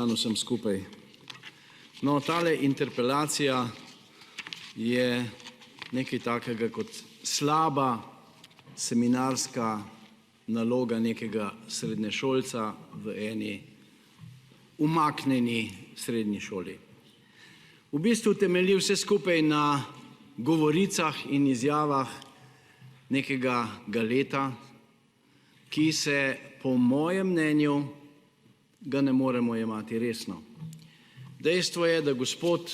dan vsem skupaj. No, tale interpelacija je nekaj takega kot slaba seminarska naloga nekega srednješolca v eni umaknjeni srednji šoli. V bistvu temelji vse skupaj na govoricah in izjavah nekega Galeta, ki se po mojem mnenju ga ne moremo jemati resno. Dejstvo je, da gospod,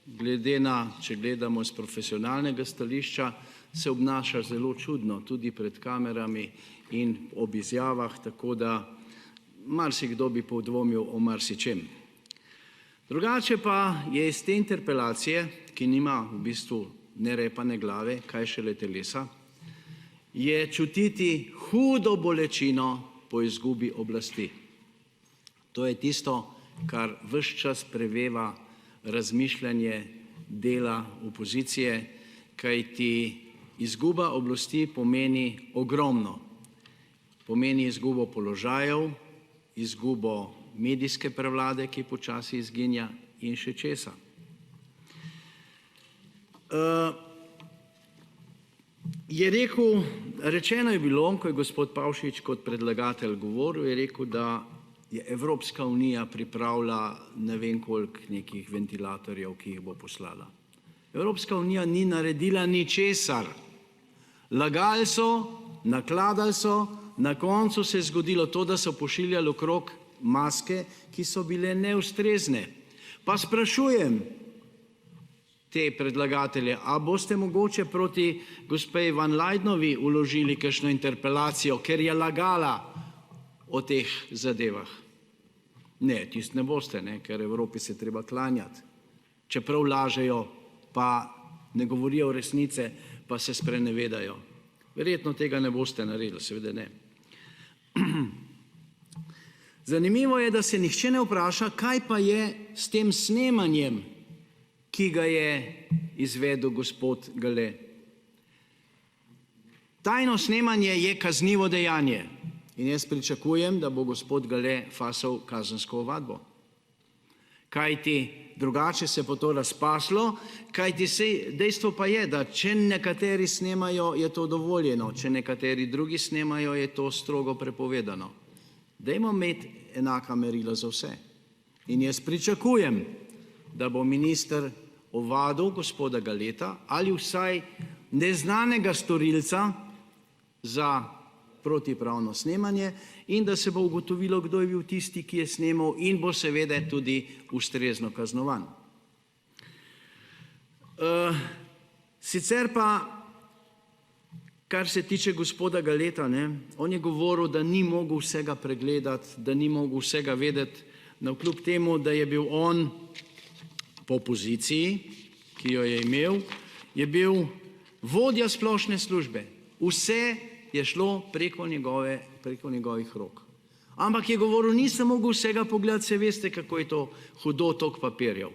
glede na, če gledamo z profesionalnega stališča, se obnaša zelo čudno, tudi pred kamerami in ob izjavah, tako da marsikdo bi podvomil o marsičem. Drugače pa je iz te interpelacije, ki nima v bistvu ne repa ne glave, kaj šele telesa, je čutiti hudo bolečino po izgubi oblasti. To je tisto, kar ves čas preveva razmišljanje dela opozicije, kajti izguba oblasti pomeni ogromno. Pomeni izgubo položajev, izgubo medijske prevlade, ki počasi izginja, in še česa. Rečeno je bilo, ko je gospod Pavšič kot predlagatelj govoril, je rekel, da je Evropska unija pripravila ne vem koliko nekih ventilatorjev, ki jih bo poslala. Evropska unija ni naredila ničesar. Lagali so, nakladali so, na koncu se je zgodilo to, da so pošiljali okrog maske, ki so bile neustrezne. Pa sprašujem te predlagatelje, a boste mogoče proti gospe Van Leidenovi vložili kakšno interpelacijo, ker je lagala o teh zadevah? Ne, tisto ne boste, ker Evropi se treba klanjati. Čeprav lažejo, pa ne govorijo resnice, pa se sprenevedajo. Verjetno tega ne boste naredili, seveda ne. Zanimivo je, da se nihče ne vpraša, kaj pa je s tem snemanjem, ki ga je izvedel gospod Gale. Tajno snemanje je kaznivo dejanje in jaz pričakujem, da bo gospod Gale fasal kazensko ovadbo. Kajti drugače se bo to razpaslo, kajti dejstvo pa je, da če nekateri snemajo, je to dovoljeno, če nekateri drugi snemajo, je to strogo prepovedano. Dajmo imeti enaka merila za vse. In jaz pričakujem, da bo minister ovadil gospoda Galeta ali vsaj neznanega storilca za protipravno snemanje in da se bo ugotovilo, kdo je bil tisti, ki je snemal, in bo seveda tudi ustrezno kaznovan. Sicer pa, kar se tiče gospoda Galeta, on je govoril, da ni mogel vsega pregledati, da ni mogel vsega vedeti, navkljub temu, da je bil on po poziciji, ki jo je imel, je bil vodja splošne službe. Vse je šlo preko njegovih rok. Ampak je govoril, nisem mogel vsega pogledati, se veste, kako je to hudo, toliko papirjev.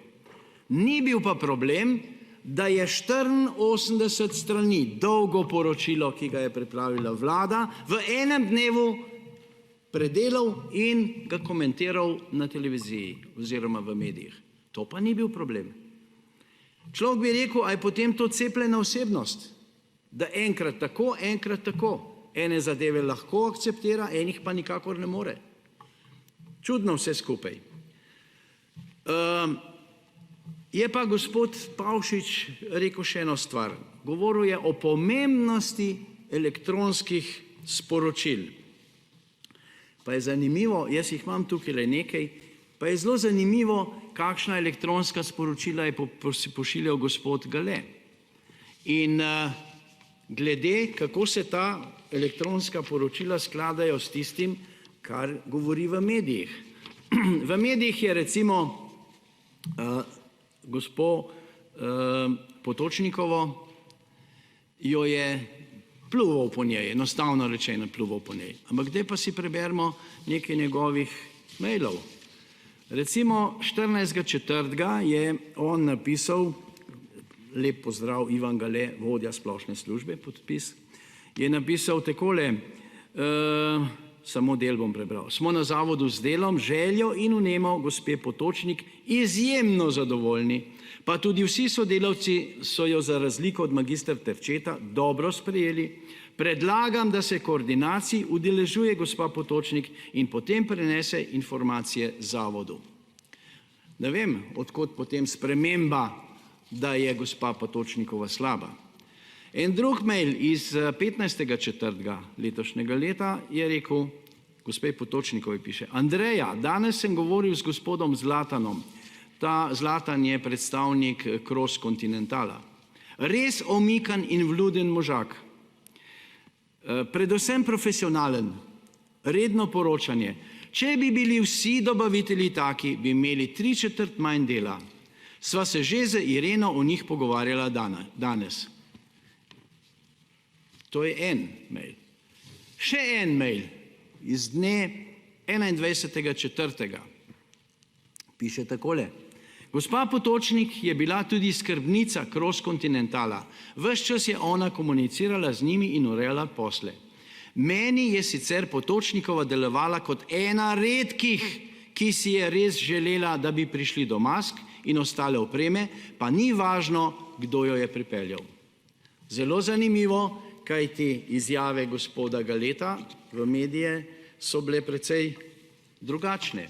Ni bil pa problem, da je 84 strani dolgo poročilo, ki ga je pripravila vlada, v enem dnevu predelal in ga komentiral na televiziji oziroma v medijih. To pa ni bil problem. Človek bi rekel, a je potem to cepljena osebnost, da enkrat tako, enkrat tako. Ene zadeve lahko akceptira, enih pa nikakor ne more. Čudno vse skupaj. Je pa gospod Pavšič rekel še eno stvar. Govoril je o pomembnosti elektronskih sporočil. Pa je zanimivo, jaz jih imam tukaj le nekaj, pa je zelo zanimivo, kakšna elektronska sporočila je pošiljal gospod Gale. In glede, kako se ta elektronska poročila skladajo s tistim, kar govori v medijih. V medijih je recimo gospo Potočnikovo, jo je pljuval po njej, enostavno rečeno pljuval po njej. Ampak zdaj pa si preberemo nekaj njegovih mailov. Recimo 14.4. je on napisal, lep pozdrav, Ivan Gale, vodja splošne službe, podpis, je napisal takole, samo del bom prebral. Smo na zavodu z delom, željo in vnemo gospe Potočnik izjemno zadovoljni, pa tudi vsi sodelavci so jo za razliko od magister Terčeta dobro sprejeli. Predlagam, da se koordinaciji udeležuje gospa Potočnik in potem prenese informacije zavodu. Ne vem, odkot potem sprememba, da je gospa Potočnikova slaba. En drug mail iz 15.4. letošnjega leta je rekel, gospe Potočnikovi piše: Andreja, danes sem govoril z gospodom Zlatanom. Ta Zlatan je predstavnik Cross Continentala. Res omikan in vljuden možak. Predvsem profesionalen, redno poročanje. Če bi bili vsi dobavitelji taki, bi imeli 3/4 manj dela. Sva se že z Ireno o njih pogovarjala danes. To je en mail. Še en mail iz dne 21.4. Piše takole. Gospa Potočnik je bila tudi skrbnica Cross Continentala. Ves čas je ona komunicirala z njimi in urejala posle. Meni je sicer Potočnikova delovala kot ena redkih, ki si je res želela, da bi prišli do mask in ostale opreme, pa ni važno, kdo jo je pripeljal. Zelo zanimivo, kajti izjave gospoda Galeta v medije so bile precej drugačne.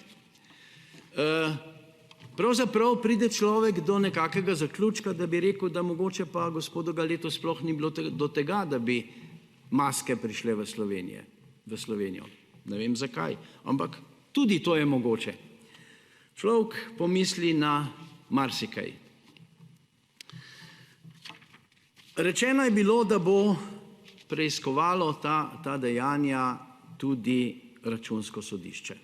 Pravzaprav pride človek do nekakega zaključka, da bi rekel, da mogoče pa gospodu Galetu sploh ni bilo do tega, da bi maske prišle v Slovenijo. Ne vem zakaj, ampak tudi to je mogoče. Človek pomisli na marsikaj. Rečeno je bilo, da bo preiskovalo ta dejanja tudi Računsko sodišče.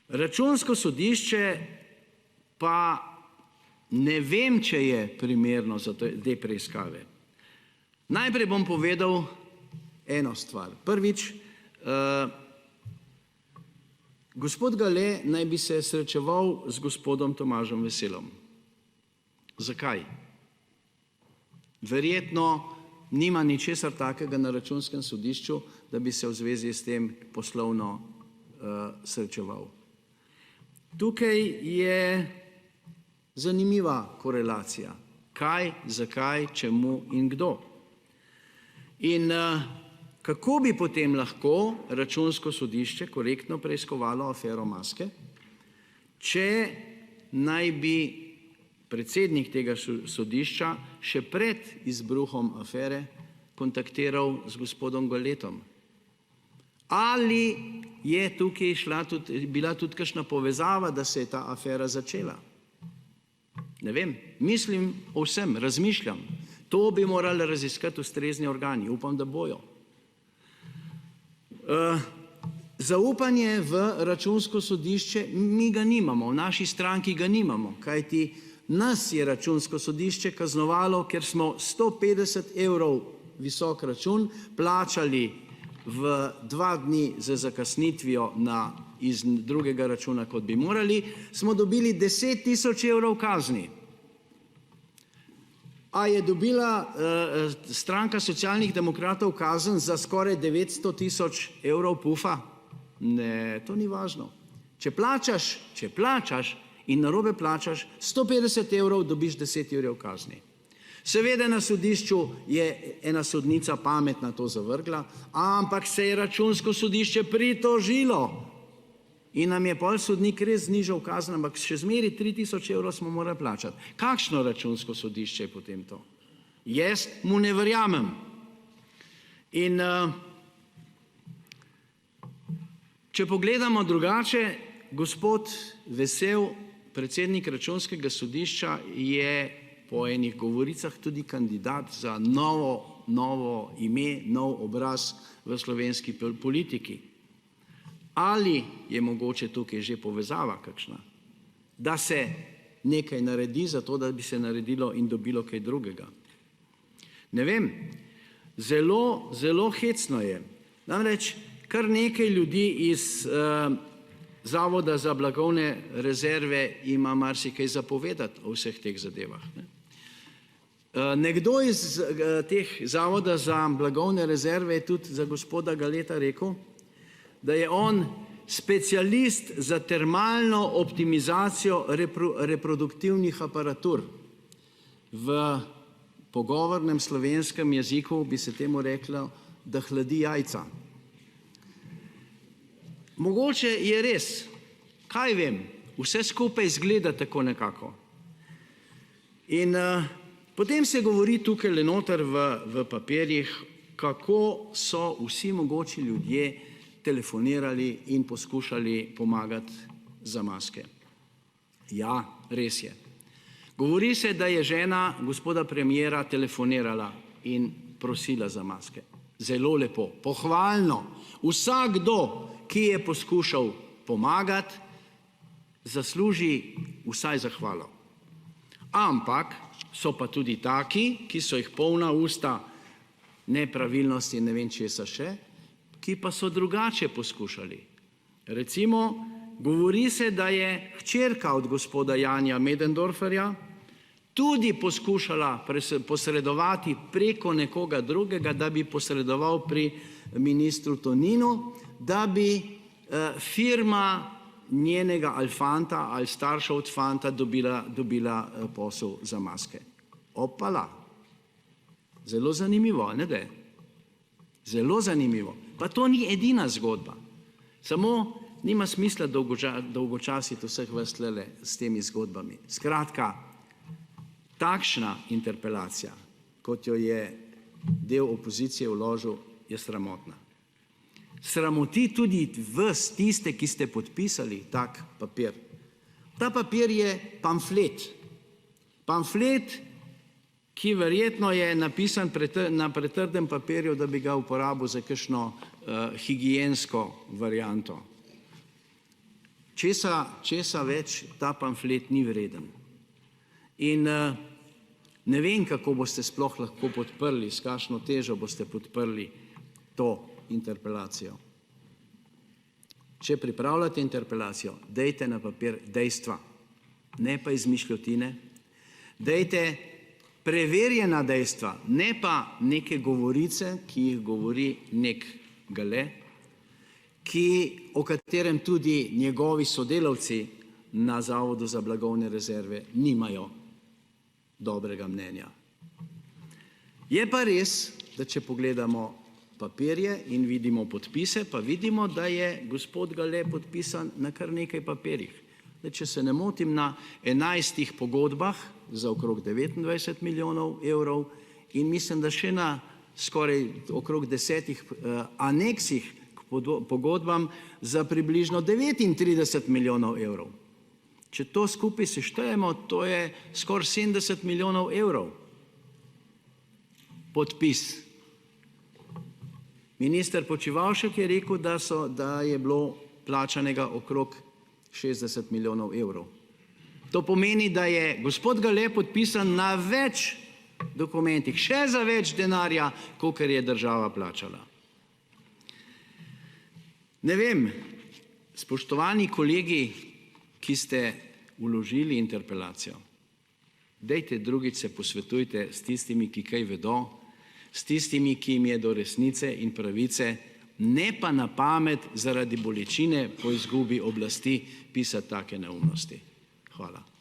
Računsko sodišče pa ne vem, če je primerno za te preiskave. Najprej bom povedal eno stvar. Prvič, gospod Gale naj bi se srečeval z gospodom Tomažem Veselom. Zakaj? Verjetno nima ničesar takega na Računskem sodišču, da bi se v zvezi s tem poslovno srečeval. Tukaj je zanimiva korelacija. Kaj, zakaj, čemu in kdo. In kako bi potem lahko Računsko sodišče korektno preiskovalo afero maske, če naj bi predsednik tega sodišča še pred izbruhom afere kontaktiral z gospodom Galetom? Ali je tukaj bila tudi kakšna povezava, da se je ta afera začela? Ne vem, mislim o vsem, razmišljam. To bi morali raziskati ustrezni organi, upam, da bojo. Zaupanje v Računsko sodišče mi ga nimamo, v naši stranki ga nimamo, kajti nas je Računsko sodišče kaznovalo, ker smo 150 evrov visok račun plačali v 2 dni z zakasnitvijo iz drugega računa, kot bi morali, smo dobili 10 000 evrov kazni. A je dobila stranka Socialnih demokratov kazen za skoraj 900 000 evrov pufa? Ne, to ni važno. Če plačaš in narobe plačaš 150 evrov, dobiš 10 evrov kazni. Seveda na sodišču je ena sodnica pametna to zavrgla, ampak se je Računsko sodišče pritožilo in nam je pol sodnik res znižal kazen, ampak še zmeri 3000 evrov smo morali plačati. Kakšno Računsko sodišče je potem to? Jaz mu ne verjamem. In če pogledamo drugače, gospod Vesel, predsednik Računskega sodišča, je po enih govoricah tudi kandidat za novo ime, nov obraz v slovenski politiki. Ali je mogoče tukaj že povezava kakšna, da se nekaj naredi za to, da bi se naredilo in dobilo kaj drugega? Ne vem, zelo hecno je. Namreč kar nekaj ljudi iz Zavoda za blagovne rezerve ima marsikaj zapovedati o vseh teh zadevah. Nekdo iz teh Zavoda za blagovne rezerve je tudi za gospoda Galeta rekel, da je on specialist za termalno optimizacijo reproduktivnih aparatur. V pogovornem slovenskem jeziku bi se temu reklo, da hladi jajca. Mogoče je res, kaj vem, vse skupaj izgleda tako nekako. In potem se govori tukaj noter v papirjih, kako so vsi mogoči ljudje telefonirali in poskušali pomagati za maske. Ja, res je. Govori se, da je žena gospoda premiera telefonirala in prosila za maske. Zelo lepo, pohvalno. Vsakdo, ki je poskušal pomagati, zasluži vsaj zahvalo. Ampak so pa tudi taki, ki so jih polna usta nepravilnosti in ne vem česa še, ki pa so drugače poskušali. Recimo, govori se, da je hčerka od gospoda Janija Möderndorferja tudi poskušala posredovati preko nekoga drugega, da bi posredoval pri ministru Toninu, da bi firma njenega ali fanta ali starša od fanta dobila posel za maske. Opala. Zelo zanimivo, ne da je? Zelo zanimivo. Pa to ni edina zgodba. Samo nima smisla dolgočasiti vseh vas tlele s temi zgodbami. Skratka, takšna interpelacija, kot jo je del opozicije vložil, je sramotna. Sramoti tudi vas, tiste, ki ste podpisali tak papir. Ta papir je pamflet. Pamflet, ki verjetno je napisan na pretrdem papirju, da bi ga uporabil za kakšno higiensko varianto. Česa več ta pamflet ni vreden. In ne vem, kako boste sploh lahko podprli, s kakšno težo boste podprli to interpelacijo. Če pripravljate interpelacijo, dajte na papir dejstva, ne pa izmišljotine. Dajte preverjena dejstva, ne pa neke govorice, ki jih govori nek Gale, o katerem tudi njegovi sodelavci na Zavodu za blagovne rezerve nimajo dobrega mnenja. Je pa res, da če pogledamo papirje in vidimo podpise, pa vidimo, da je gospod Gale podpisan na kar nekaj papirjih. Če se ne motim, na 11 pogodbah za okrog 29 milijonov evrov in mislim, da še na skoraj okrog 10 aneksih k pogodbam za približno 39 milijonov evrov. Če to skupaj seštejemo, to je skoraj 70 milijonov evrov. Podpis. Minister Počivalšek je rekel, da je bilo plačanega okrog 60 milijonov evrov. To pomeni, da je gospod Gale podpisan na več dokumentih, še za več denarja, kakor je država plačala. Ne vem, spoštovani kolegi, ki ste vložili interpelacijo, dajte drugič se posvetujte s tistimi, ki kaj vedo, s tistimi, ki jim je do resnice in pravice, ne pa na pamet zaradi bolečine po izgubi oblasti pisati take neumnosti. Hvala.